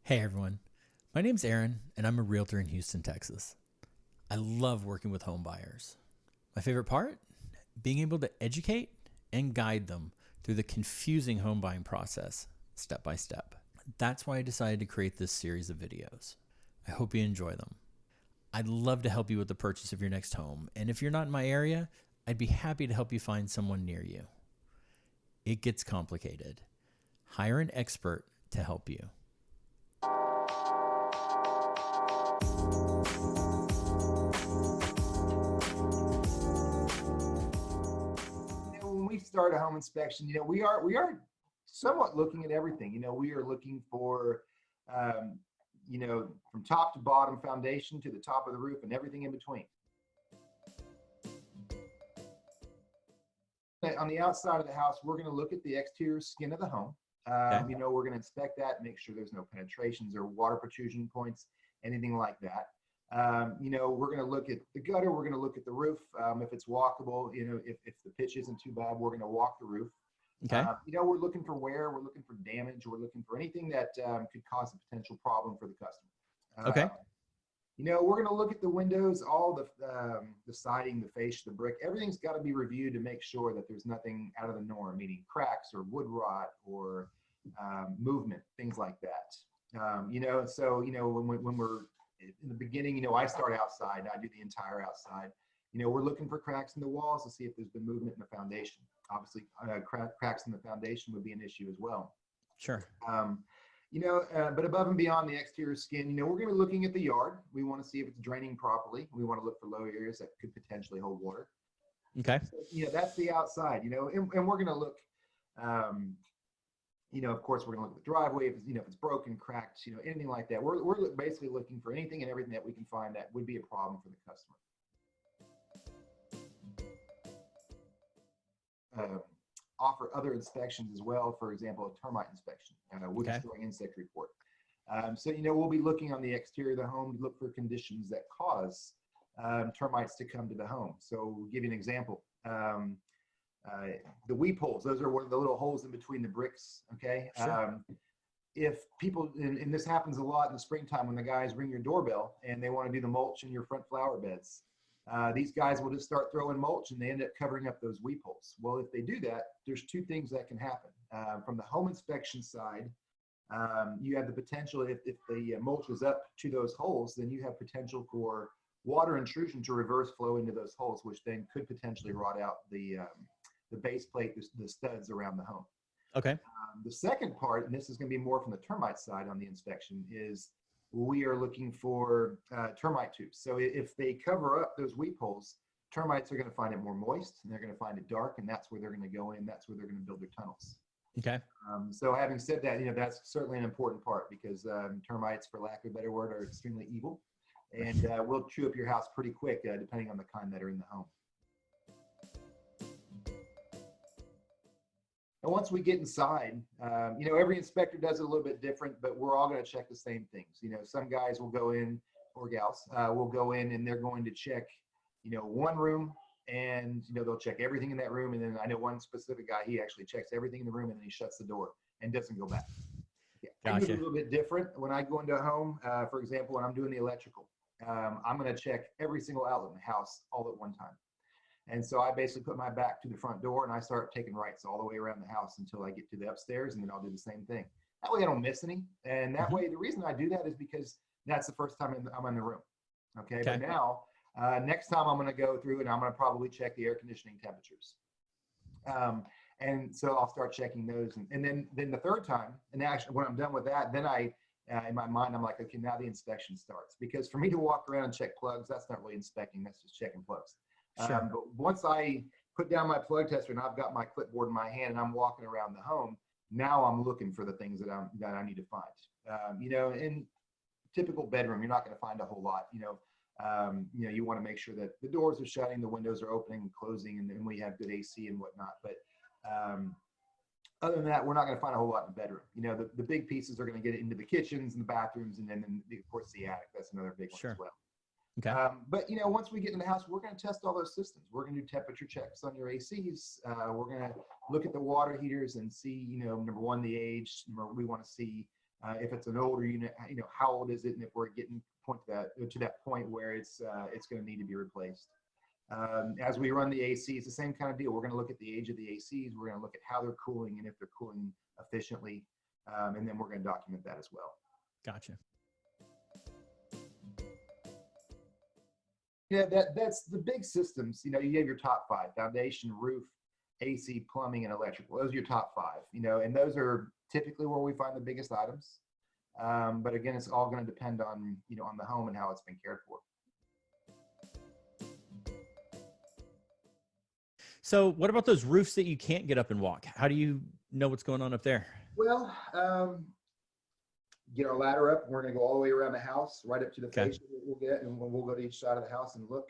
Hey everyone, my name's Aaron and I'm a realtor in Houston, Texas. I love working with home buyers. My favorite part? Being able to educate and guide them through the confusing home buying process, step by step. That's why I decided to create this series of videos. I hope you enjoy them. I'd love to help you with the purchase of your next home, and if you're not in my area, I'd be happy to help you find someone near you. It gets complicated. Hire an expert to help you. When we start a home inspection, we are somewhat looking at everything. We are looking for, from top to bottom foundation to the top of the roof and everything in between. On the outside of the house, we're going to look at the exterior skin of the home. Okay. We're going to inspect that, make sure there's no penetrations or water protrusion points, anything like that. We're going to look at the gutter. We're going to look at the roof. If it's walkable, if the pitch isn't too bad, we're going to walk the roof. Okay. We're looking for wear, we're looking for damage, we're looking for anything that could cause a potential problem for the customer. Okay. We're going to look at the windows, all the siding, the fascia, the brick. Everything's got to be reviewed to make sure that there's nothing out of the norm, meaning cracks or wood rot or movement, things like that. When we're in the beginning, I start outside. I do the entire outside. We're looking for cracks in the walls to see if there's been movement in the foundation. Obviously, cracks in the foundation would be an issue as well. Sure. But above and beyond the exterior skin, we're going to be looking at the yard. We want to see if it's draining properly. We want to look for low areas that could potentially hold water. Okay. So, that's the outside, and we're going to look, of course, we're going to look at the driveway, if it's broken, cracked, anything like that. We're basically looking for anything and everything that we can find that would be a problem for the customer. Offer other inspections as well. For example, a termite inspection, wood destroying insect report. We'll be looking on the exterior of the home to look for conditions that cause termites to come to the home. So we'll give you an example. The weep holes, those are one of the little holes in between the bricks. Okay. Sure. If people, and this happens a lot in the springtime when the guys ring your doorbell and they want to do the mulch in your front flower beds. These guys will just start throwing mulch and they end up covering up those weep holes. Well, if they do that, there's two things that can happen. From the home inspection side, you have the potential, if the mulch is up to those holes, then you have potential for water intrusion to reverse flow into those holes, which then could potentially rot out the base plate, the studs around the home. Okay. The second part, and this is going to be more from the termite side on the inspection, is we are looking for termite tubes. So if they cover up those weep holes, termites are going to find it more moist and they're going to find it dark, and that's where they're going to go in. That's where they're going to build their tunnels. Okay. So having said that, that's certainly an important part because termites, for lack of a better word, are extremely evil and will chew up your house pretty quick depending on the kind that are in the home. And once we get inside, every inspector does it a little bit different, but we're all going to check the same things. Some guys will go in, or gals will go in and they're going to check, one room, and, they'll check everything in that room. And then I know one specific guy, he actually checks everything in the room and then he shuts the door and doesn't go back. Yeah. Gotcha. I do a little bit different. When I go into a home, for example, when I'm doing the electrical, I'm going to check every single outlet in the house all at one time. And so I basically put my back to the front door and I start taking rights all the way around the house until I get to the upstairs, and then I'll do the same thing. That way I don't miss any. And that way, the reason I do that is because that's the first time I'm in the room. Okay. But now, next time I'm going to go through and I'm going to probably check the air conditioning temperatures. And so I'll start checking those. And then the third time, and actually when I'm done with that, then in my mind, I'm like, okay, now the inspection starts. Because for me to walk around and check plugs, that's not really inspecting, that's just checking plugs. Sure. But once I put down my plug tester and I've got my clipboard in my hand and I'm walking around the home, now I'm looking for the things that I need to find. In typical bedroom, you're not going to find a whole lot. You want to make sure that the doors are shutting, the windows are opening and closing, and then we have good AC and whatnot. But other than that, we're not going to find a whole lot in the bedroom. The big pieces are going to get into the kitchens and the bathrooms, and then of course the attic. That's another big one as well. Okay. But once we get in the house, we're going to test all those systems. We're going to do temperature checks on your ACs. We're going to look at the water heaters and see, number one, the age. We want to see If it's an older unit, how old is it? And if we're getting to that point where it's going to need to be replaced. As we run the AC, it's the same kind of deal. We're going to look at the age of the ACs. We're going to look at how they're cooling and if they're cooling efficiently. And then we're going to document that as well. Gotcha. Yeah, that's the big systems. You have your top 5: foundation, roof, AC, plumbing, and electrical. Those are your top 5, and those are typically where we find the biggest items. But again, it's all going to depend on, on the home and how it's been cared for. So what about those roofs that you can't get up and walk? How do you know what's going on up there? Well, get our ladder up. We're going to go all the way around the house, right up to the fascia that we'll get, and we'll go to each side of the house and look.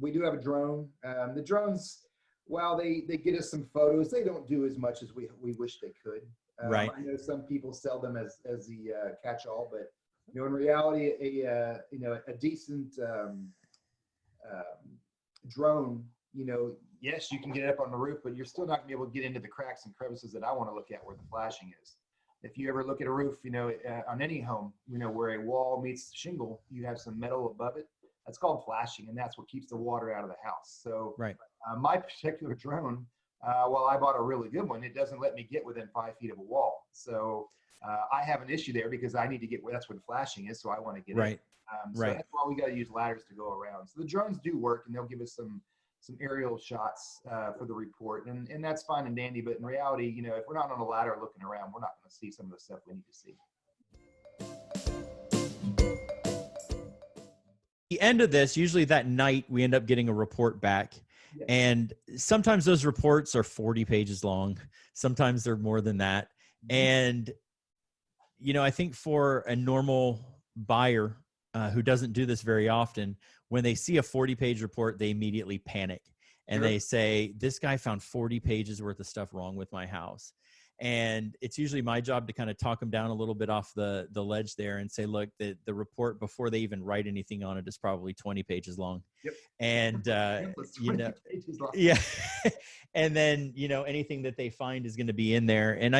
We do have a drone. The drones, while they get us some photos, they don't do as much as we wish they could. Right. I know some people sell them as the catch-all, but in reality, a decent drone, yes, you can get it up on the roof, but you're still not gonna be able to get into the cracks and crevices that I want to look at where the flashing is. If you ever look at a roof, on any home, where a wall meets shingle, you have some metal above it. That's called flashing, and that's what keeps the water out of the house. So right. My particular drone, while I bought a really good one, it doesn't let me get within 5 feet of a wall. So I have an issue there because I need to get where that's where the flashing is. So I want to get right. in. So that's why we got to use ladders to go around. So the drones do work, and they'll give us some aerial shots for the report, and that's fine and dandy. But in reality, if we're not on a ladder looking around, we're not going to see some of the stuff we need to see. The end of this, usually that night, we end up getting a report back. Yes. And sometimes those reports are 40 pages long. Sometimes they're more than that. And, I think for a normal buyer who doesn't do this very often, when they see a 40-page report, they immediately panic. And they say, this guy found 40 pages worth of stuff wrong with my house. And it's usually my job to kind of talk them down a little bit off the ledge there and say, look, the report before they even write anything on it is probably 20 pages long. Yep. And, yeah. And then, anything that they find is going to be in there. And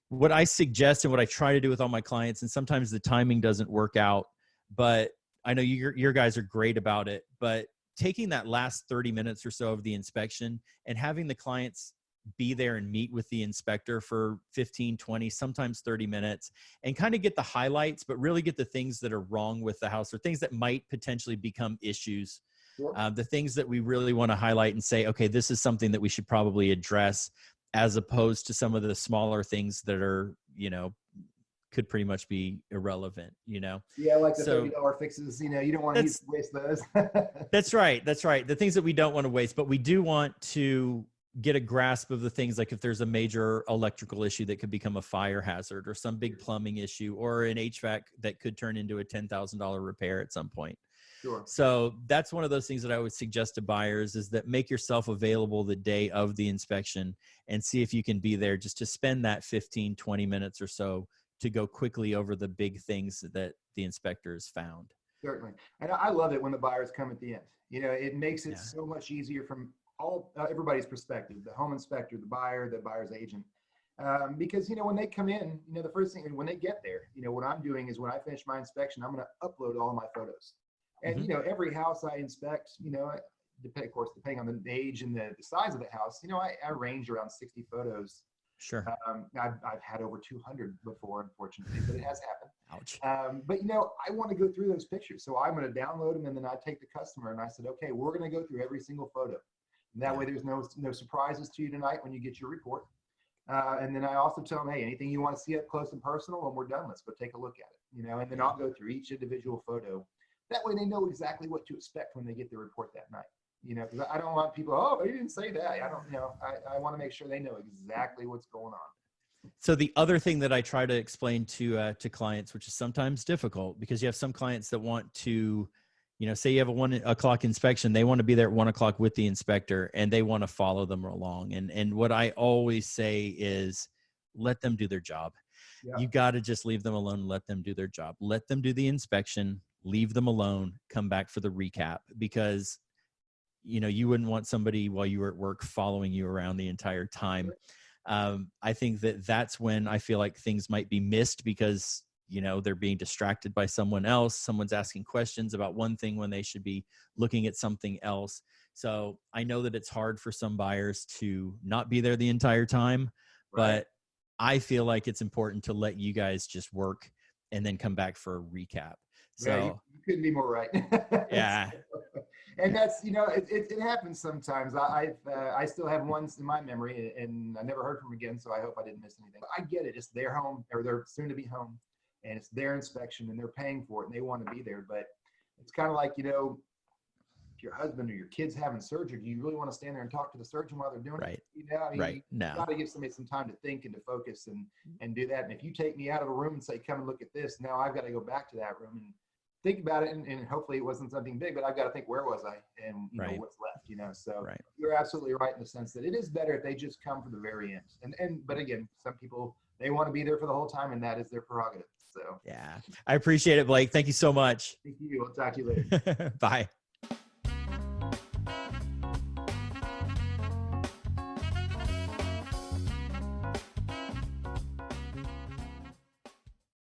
what I suggest and what I try to do with all my clients, and sometimes the timing doesn't work out, but I know your guys are great about it, but taking that last 30 minutes or so of the inspection and having the clients be there and meet with the inspector for 15, 20, sometimes 30 minutes and kind of get the highlights, but really get the things that are wrong with the house or things that might potentially become issues. Sure. The things that we really want to highlight and say, okay, this is something that we should probably address, as opposed to some of the smaller things that are, could pretty much be irrelevant, Yeah, like the $30 fixes, you don't want to waste those. That's right. That's right. The things that we don't want to waste, but we do want to get a grasp of the things, like if there's a major electrical issue that could become a fire hazard, or some big plumbing issue, or an HVAC that could turn into a $10,000 repair at some point. Sure. So that's one of those things that I would suggest to buyers, is that make yourself available the day of the inspection and see if you can be there, just to spend that 15, 20 minutes or so to go quickly over the big things that the inspectors found. Certainly. And I love it when the buyers come at the end. It makes it so much easier from everybody's perspective, the home inspector, the buyer, the buyer's agent. Because, when they come in, the first thing, when they get there, what I'm doing is when I finish my inspection, I'm going to upload all of my photos. And, every house I inspect, of course, depending on the age and the size of the house, I range around 60 photos. Sure. I've had over 200 before, unfortunately, but it has happened. Ouch. But I want to go through those pictures. So I'm going to download them, and then I take the customer and I said, okay, we're going to go through every single photo. And that way there's no surprises to you tonight when you get your report. And then I also tell them, hey, anything you want to see up close and personal, when we're done, let's go take a look at it, and then I'll go through each individual photo. That way they know exactly what to expect when they get the report that night. Because I don't want people, oh, you didn't say that. I want to make sure they know exactly what's going on. So the other thing that I try to explain to clients, which is sometimes difficult, because you have some clients that want to, say you have a 1 o'clock inspection, they want to be there at 1 o'clock with the inspector, and they want to follow them along. And what I always say is, let them do their job. Yeah. You got to just leave them alone and let them do their job. Let them do the inspection, leave them alone, come back for the recap, because you wouldn't want somebody while you were at work following you around the entire time. I think that that's when I feel like things might be missed because, they're being distracted by someone else. Someone's asking questions about one thing when they should be looking at something else. So I know that it's hard for some buyers to not be there the entire time, Right. but I feel like it's important to let you guys just work and then come back for a recap. Yeah, you, So you couldn't be more right. yeah, And that's, it happens sometimes. I still have ones in my memory, and I never heard from them again, so I hope I didn't miss anything. I get it. It's their home, or they're soon to be home, and it's their inspection, and they're paying for it, and they want to be there. But it's kind of like, if your husband or your kid's having surgery, do you really want to stand there and talk to the surgeon while they're doing right, it? I mean, right. you No, got to give somebody some time to think and to focus and do that. And if you take me out of a room and say, come and look at this, now I've got to go back to that room and think about it, and hopefully it wasn't something big, but I've got to think, where was I, and right, what's left. So right. you're absolutely right in the sense that it is better if they just come for the very end. But again, some people, they want to be there for the whole time, and that is their prerogative. So Yeah, I appreciate it, Blake. Thank you so much. thank you. I'll talk to you later. Bye.